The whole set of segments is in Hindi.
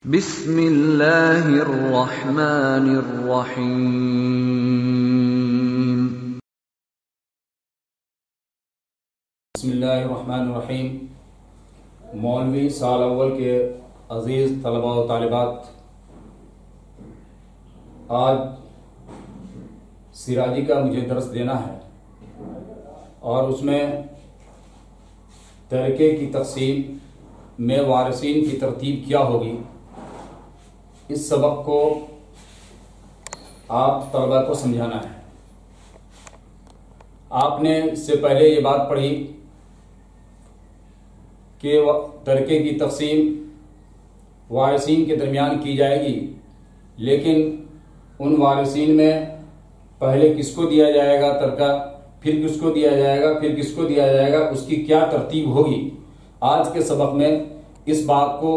बिस्मिल्लाहिर्रहमानिर्रहीम। बिस्मिल्लाहिर्रहमानिर्रहीम। मौलवी साल अव्वल के अज़ीज़ तलबा व तालिबात, आज सिराजी का मुझे दर्स देना है और उसमें तरके की तक़सीम में वारिसीन की तरतीब क्या होगी, इस सबक को आप तलबा को समझाना है। आपने इससे पहले ये बात पढ़ी कि तरके की तक़सीम वारिसीन के दरमियान की जाएगी, लेकिन उन वारिसीन में पहले किसको दिया जाएगा तरका, फिर किसको दिया जाएगा, फिर किसको दिया जाएगा, उसकी क्या तरतीब होगी। आज के सबक में इस बात को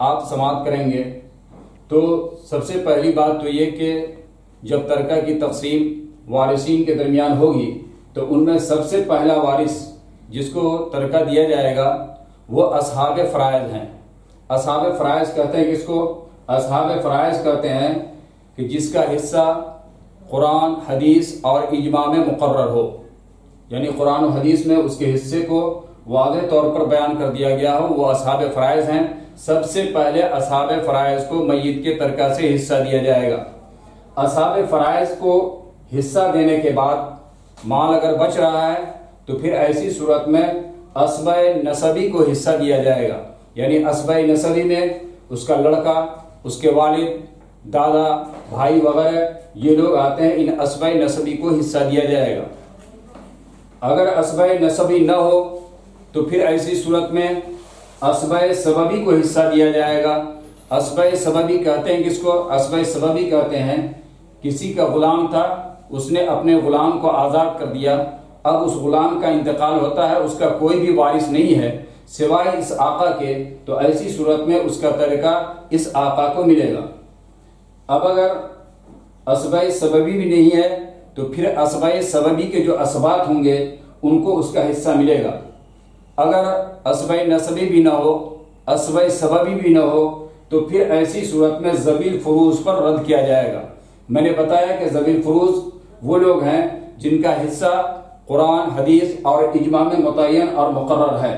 आप समाअत करेंगे। तो सबसे पहली बात तो ये कि जब तरका की तक़सीम वारिसीन के दरमियान होगी तो उनमें सबसे पहला वारिस जिसको तरका दिया जाएगा वो असहाब फ़राइज़ हैं। असहाब फ़राइज़ कहते हैं किसको? असहाब फ़राइज़ कहते हैं कि जिसका हिस्सा कुरान, हदीस और इजमा में मुकर्रर हो, यानी कुरान और हदीस में उसके हिस्से को वाज़ेह तौर पर बयान कर दिया गया हो, वो असहाब फ़राइज़ हैं। सबसे पहले असहाब फ़राइज़ को मय्यत के तरका से हिस्सा दिया जाएगा। असहाब फ़राइज़ को हिस्सा देने के बाद माल अगर बच रहा है तो फिर ऐसी सूरत में असबे नसबी को हिस्सा दिया जाएगा, यानी असबे नसबी में उसका लड़का, उसके वालिद, दादा, भाई वगैरह ये लोग आते हैं, इन असबे नसबी को हिस्सा दिया जाएगा। अगर असबे नसबी न हो तो फिर ऐसी सूरत में असबे सबबी को हिस्सा दिया जाएगा। असबे सबबी कहते हैं किसको? असबे सबबी कहते हैं किसी का गुलाम था, उसने अपने गुलाम को आज़ाद कर दिया, अब उस गुलाम का इंतकाल होता है, उसका कोई भी वारिस नहीं है सिवाय इस आका के, तो ऐसी सूरत में उसका तरका इस आका को मिलेगा। अब अगर असबे सबबी भी नहीं है तो फिर असबे सबबी के जो असबात होंगे उनको उसका हिस्सा मिलेगा। अगर असबे नसबी भी ना हो, असबे सबबी भी ना हो, तो फिर ऐसी सूरत में ज़बील फ़ुरूज़ पर रद्द किया जाएगा। मैंने बताया कि ज़बील फ़ुरूज़ वो लोग हैं जिनका हिस्सा कुरान, हदीस और इजमा में मुतय्यन और मुकर्रर है,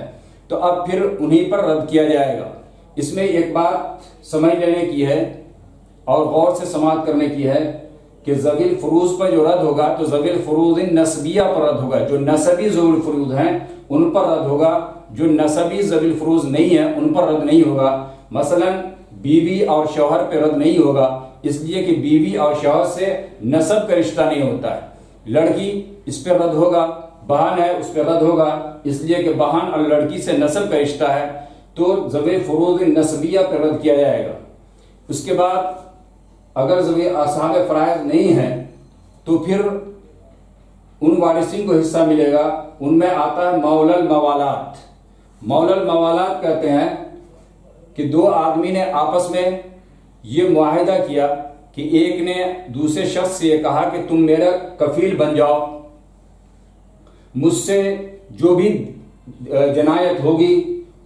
तो अब फिर उन्हीं पर रद्द किया जाएगा। इसमें एक बात समझ लेने की है और गौर से समाअत करने की है कि ज़बील फ़ुरूज़ पर जो रद्द होगा तो ज़बील फ़ुरूज़ नस्बिया पर रद्द होगा। जो नसबी ज़बील फ़ुरूज़ हैं उन पर रद्द होगा, जो नसबी ज़बील फ़ुरूज़ नहीं है उन पर रद्द नहीं होगा। मसलन बीवी और शौहर पर रद्द नहीं होगा, इसलिए कि बीवी और शौहर से नसब का रिश्ता नहीं होता है। लड़की इस पर रद्द होगा, बहन है उस पर रद्द होगा, इसलिए कि बहन और लड़की से नसब का रिश्ता है, तो ज़बील फ़ुरूज़ नस्बिया पर रद्द किया जाएगा। उसके बाद अगर ज़बील असहाब फ़राइज़ नहीं है तो फिर उन वारिसीन को हिस्सा मिलेगा। उनमें आता है मौलल मवालात। मौलल मवालात कहते हैं कि दो आदमी ने आपस में ये मुआहिदा किया कि एक ने दूसरे शख्स से ये कहा कि तुम मेरा कफील बन जाओ, मुझसे जो भी जनायत होगी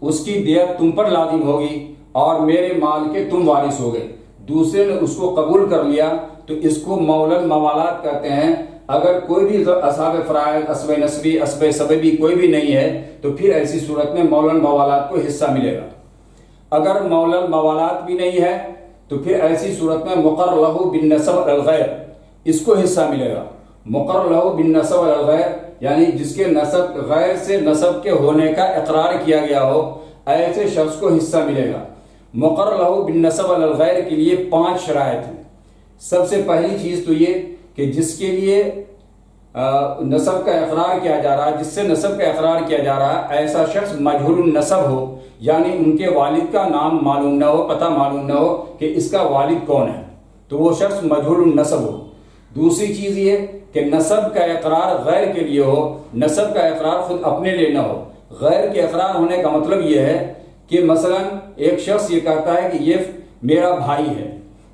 उसकी दियत तुम पर लाजिम होगी और मेरे माल के तुम वारिस होगे। दूसरे ने उसको कबूल कर लिया तो इसको मौलल मवालात कहते हैं। अगर कोई भी असहाब फ़राइज़, असबे नसबी, असबे सबबी कोई भी नहीं है तो फिर ऐसी सूरत में मौलल मवालात को हिस्सा मिलेगा। अगर मौलल मवालात भी नहीं है तो फिर ऐसी सूरत में मुक़र्रर लहू बिन नसब अल गैर, इसको हिस्सा मिलेगा। मुक़र्रर लहू बिन नसब अल गैर यानी जिसके नसब गैर से नसब के होने का इकरार किया गया हो, ऐसे शख्स को हिस्सा मिलेगा। मुक़र्रर लहू बिन नसब अल गैर के लिए 5 शराइत हैं। सबसे पहली चीज तो ये कि जिसके लिए नसब का इकरार किया जा रहा है, जिससे नसब का इकरार किया जा रहा है, ऐसा शख्स मजहूलुन नसब हो, यानी उनके वालिद का नाम मालूम न हो, पता मालूम न हो कि इसका वालिद कौन है, तो वो शख्स मजहूलुन नसब हो। दूसरी चीज ये कि नसब का इकरार गैर के लिए हो, नसब का इकरार खुद अपने लिए न हो। गैर के इकरार होने का मतलब ये है कि मसलन एक शख्स ये कहता है कि ये मेरा भाई है।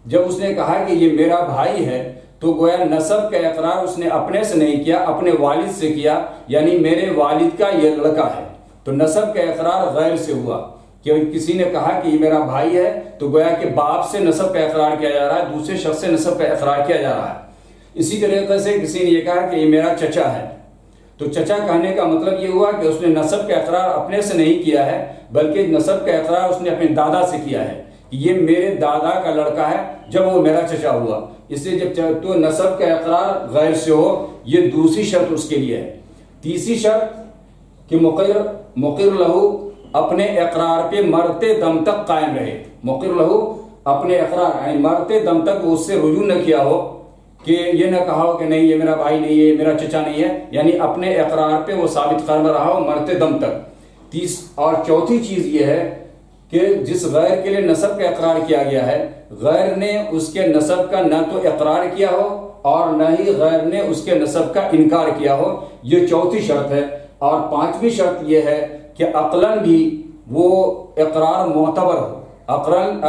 जब उसने कहा कि ये मेरा भाई है तो गोया नसब का इकरार उसने अपने से नहीं किया, अपने वालिद से किया, यानी मेरे वालिद का ये लड़का है, तो नसब का इकरार गैर से हुआ। कि किसी ने कहा कि ये मेरा भाई है, तो गोया कि बाप से नसब का इकरार किया जा रहा है, दूसरे शख्स से नसब का इकरार किया जा रहा है। इसी तरीके से किसी ने ये कहा कि ये मेरा चचा है, तो चचा कहने का मतलब ये हुआ कि उसने नसब का इकरार अपने से नहीं किया है, बल्कि नसब का इकरार उसने अपने दादा से किया है कि ये मेरे दादा का लड़का है, जब वो मेरा चचा हुआ। इसलिए जब तो नसब का इकरार गैर से हो, ये दूसरी शर्त उसके लिए है। तीसरी शर्त कि मुक़िर लहू अपने इकरार पे मरते दम तक कायम रहे। मुक़िर लहू अपने इकरार यानी मरते दम तक वो उससे रुजू न किया हो, कि ये न कहा हो कि नहीं ये मेरा भाई नहीं है, मेरा चचा नहीं है, यानी अपने इकरार पे वो साबित कर रहा हो मरते दम तक। और चौथी चीज ये है कि जिस गैर के लिए नसब का इकरार किया गया है, गैर ने उसके नसब का न तो इकरार किया हो और न ही गैर ने उसके नसब का इनकार किया हो, ये चौथी शर्त है। और पांचवी शर्त यह है कि अक्लन भी वो इकरार मोतबर हो, अक्लन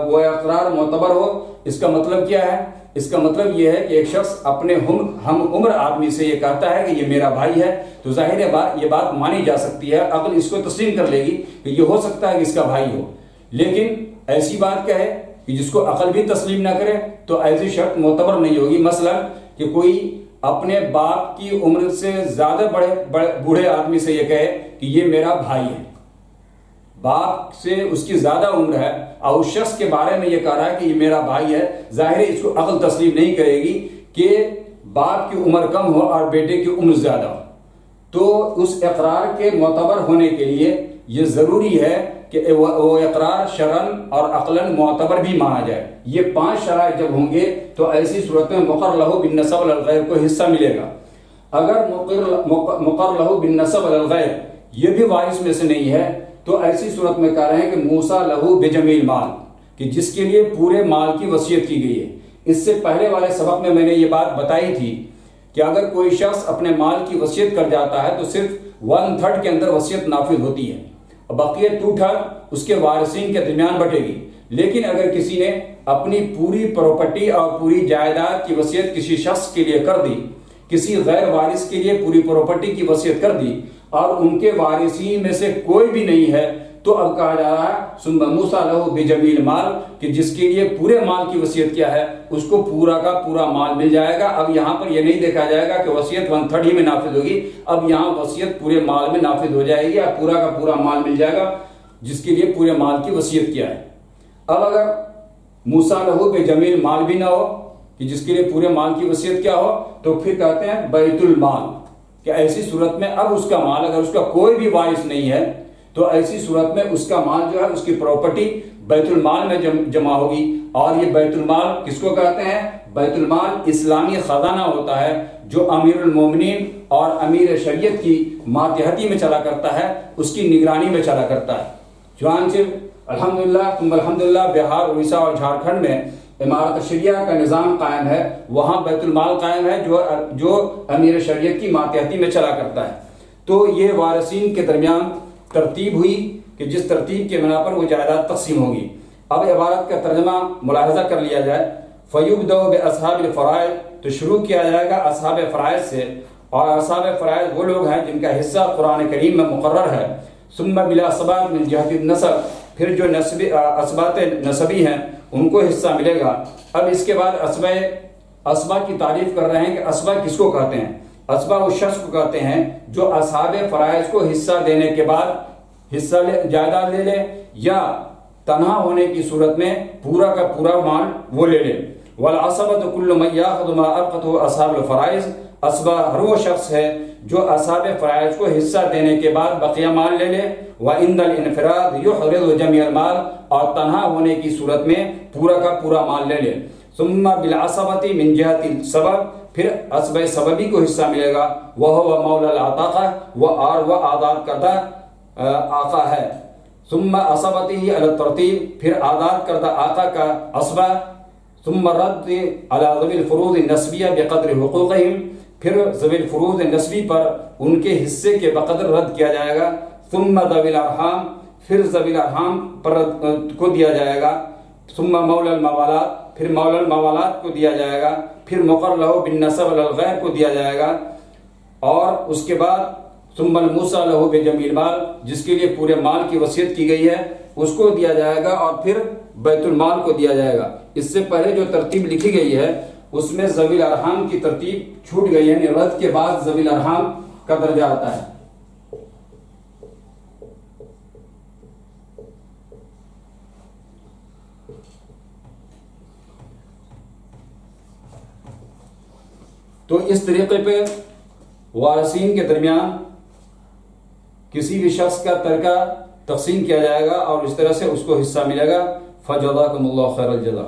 वो इकरार मोतबर हो। इसका मतलब क्या है? इसका मतलब यह है कि एक शख्स अपने हम उम्र आदमी से ये कहता है कि ये मेरा भाई है, तो जाहिर है ये बात मानी जा सकती है, अक्ल इसको तस्लीम कर लेगी कि ये हो सकता है कि इसका भाई हो। लेकिन ऐसी बात कहे कि जिसको अक्ल भी तस्लीम ना करे, तो ऐसी शर्त मोतबर नहीं होगी। मसलन कि कोई अपने बाप की उम्र से ज्यादा बड़े बूढ़े आदमी से यह कहे कि ये मेरा भाई है, बाप से उसकी ज्यादा उम्र है और उस शख्स के बारे में यह कह रहा है कि ये मेरा भाई है, जाहिर है इसको अक्ल तस्लीम नहीं करेगी कि बाप की उम्र कम हो और बेटे की उम्र ज्यादा हो। तो उस इकरार के मोतबर होने के लिए यह जरूरी है कि वो इकरार शरन और अक्लन मोतबर भी माना जाए। ये 5 शराइत जब होंगे तो ऐसी सूरत में मुक़र्र लहू बिन नसब अल गैर को हिस्सा मिलेगा। अगर मुक़र्र लहू बिन नसब अल गैर ये भी वारिस में से नहीं है, तो ऐसी सूरत में कह रहे हैं कि मूसा लहू बिजमील माल, कि जिसके लिए पूरे माल की वसीयत की गई है। इससे पहले वाले सबक में मैंने ये बात बताई थी कि अगर कोई शख्स अपने माल की वसीयत कर जाता है तो सिर्फ 1/3 के अंदर वसीयत नाफिज होती है, बकिया 2/3 उसके वारिसीन के दरमियान बटेगी। लेकिन अगर किसी ने अपनी पूरी प्रॉपर्टी और पूरी जायदाद की वसीयत किसी शख्स के लिए कर दी, किसी गैर वारिस के लिए पूरी प्रॉपर्टी की वसीयत कर दी और उनके वारिसीन में से कोई भी नहीं है, तो अब कहा जा रहा है सुम्मा मूसा लहू बिजमील माल, कि जिसके लिए पूरे माल की वसीयत क्या है उसको पूरा का पूरा माल मिल जाएगा। अब यहाँ पर यह नहीं देखा जाएगा कि वसीयत 1/3 ही में नाफिज होगी, अब यहाँ वसीयत पूरे माल में नाफिज हो जाएगी और पूरा का पूरा माल मिल जाएगा जिसके लिए पूरे माल की वसीयत किया है। अब अगर मूसा लहू बिजमील माल भी ना हो कि जिसके लिए पूरे माल की वसीयत क्या हो, तो फिर कहते हैं बैतुल माल, कि ऐसी सूरत में अब उसका माल, अगर उसका कोई भी वारिस नहीं है तो ऐसी सूरत में उसका माल जो है उसकी प्रॉपर्टी बैतुल माल में जमा होगी। और ये बैतुल माल किसको कहते हैं? बैतुल माल इस्लामी खजाना होता है जो अमीरुल मोमिनीन और अमीर शरीयत की मातहती में चला करता है, उसकी निगरानी में चला करता है। चुनांचे अल्हम्दुलिल्लाह बिहार, उड़ीसा और झारखंड में इमारत शरिया का निज़ाम कायम है, वहां बैतुल माल कायम है जो अमीर शरीयत की मातहती में चला करता है। तो ये वारिसीन के दरमियान तरतीब हुई कि जिस तरतीब के बिना पर वो जायदाद तकसीम होगी। अब इबारत का तर्जमा मुलाहजा कर लिया जाए। फयुबदउ बिअस्हाबिल फराइज, तो शुरू किया जाएगा असहाब फराइज से, और असहाब फराइज वो लोग हैं जिनका हिस्सा कुरान करीम में मुकर्रर है। सुम्मा बिला असबात मिन जिहति नसब, फिर जो असबात नसबी हैं उनको हिस्सा मिलेगा। अब इसके बाद असबा की तारीफ कर रहे हैं कि असबा किसको कहते हैं? असबा उस शख्स को कहते हैं जो असहाब फराइज को हिस्सा देने के बाद हिस्सा जायदाद ले ले या तन्हा होने की सूरत में पूरा का पूरा माल वो ले ले। वल असबत कुल्लु मन याखुदु मा अबक़तहु असहाबुल फराइज, असबा हर वो शख्स है जो असहाब फराइज को हिस्सा देने के बाद बकिया माल ले ले। व इंदल इनफराद युहरिज़ु जमीअल माल, और तन्हा होने की सूरत में पूरा का पूरा माल ले ले। सुम्मा बिल असबती मिन जिहति सबब, फिर असब सबबी को हिस्सा मिलेगा। वह मौला आताका, वह आजाद करदा आका है। सुम्मा असबती ही अल तरतीब, फिर आजाद करदा आका का असबा। सुम्मा रद्द अला ज़वील फुरूज़ नस्बिया बिक़द्र हुक़ूक़िहिम, फिर ज़वील फुरूज़ नस्बी पर उनके हिस्से के बक़द्र रद्द किया जाएगा। सुम्मा ज़वील अरहाम, फिर ज़वील अरहाम पर को दिया जाएगा। सुम्मा मौलल मवालात, फिर मौलल मवालात को दिया जाएगा। फिर मुक़र्रर लहू बिन नसब अल गैर को दिया जाएगा। और उसके बाद सुम्मल मूसा लहू बेजमील माल, जिसके लिए पूरे माल की वसीयत की गई है उसको दिया जाएगा और फिर बैतुल माल को दिया जाएगा। इससे पहले जो तरतीब लिखी गई है उसमें ज़वील अरहाम की तरतीब छूट गई है, रद के बाद ज़वील अरहाम का दर्जा आता है। तो इस तरीके पे वारिसीन के दरमियान किसी भी शख्स का तरका तकसीम किया जाएगा और इस तरह से उसको हिस्सा मिलेगा। फजज़ाकुमुल्लाहु खैरल जज़ा।